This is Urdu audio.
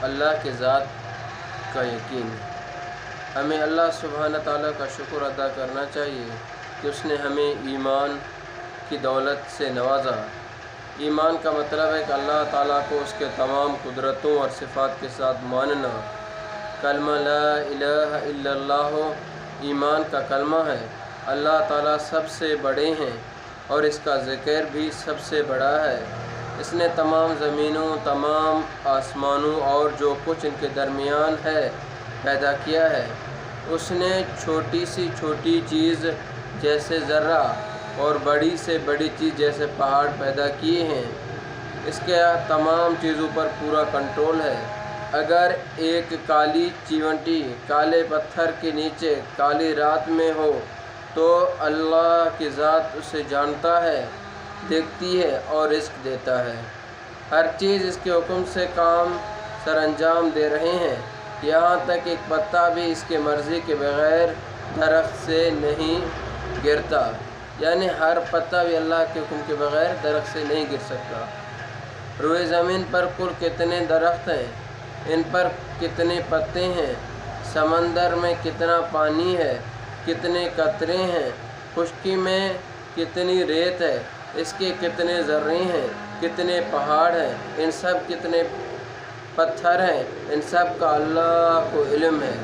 اللہ کے ذات کا یقین۔ ہمیں اللہ سبحانہ تعالیٰ کا شکر ادا کرنا چاہیے کہ اس نے ہمیں ایمان کی دولت سے نوازا۔ ایمان کا مطلب ہے کہ اللہ تعالیٰ کو اس کے تمام قدرتوں اور صفات کے ساتھ ماننا۔ کلمہ لا الہ الا اللہ ایمان کا کلمہ ہے۔ اللہ تعالیٰ سب سے بڑے ہیں اور اس کا ذکر بھی سب سے بڑا ہے۔ اس نے تمام زمینوں، تمام آسمانوں اور جو کچھ ان کے درمیان ہے پیدا کیا ہے۔ اس نے چھوٹی سے چھوٹی چیز جیسے ذرہ اور بڑی سے بڑی چیز جیسے پہاڑ پیدا کیے ہیں۔ اس کے تمام چیزوں پر پورا کنٹرول ہے۔ اگر ایک کالی چیونٹی کالے پتھر کے نیچے کالی رات میں ہو تو اللہ کی ذات اسے جانتا ہے، دیکھتی ہے اور رزق دیتا ہے۔ ہر چیز اس کے حکم سے کام سر انجام دے رہے ہیں، یہاں تک ایک پتا بھی اس کے مرضی کے بغیر درخت سے نہیں گرتا، یعنی ہر پتا بھی اللہ کے حکم کے بغیر درخت سے نہیں گر سکتا۔ روئے زمین پر کل کتنے درخت ہیں، ان پر کتنے پتے ہیں، سمندر میں کتنا پانی ہے، کتنے قطرے ہیں، خشکی میں کتنی ریت ہے، اس کے کتنے ذرے ہیں، کتنے پہاڑ ہیں، ان سب کتنے پتھر ہیں، ان سب کا اللہ کو علم ہے۔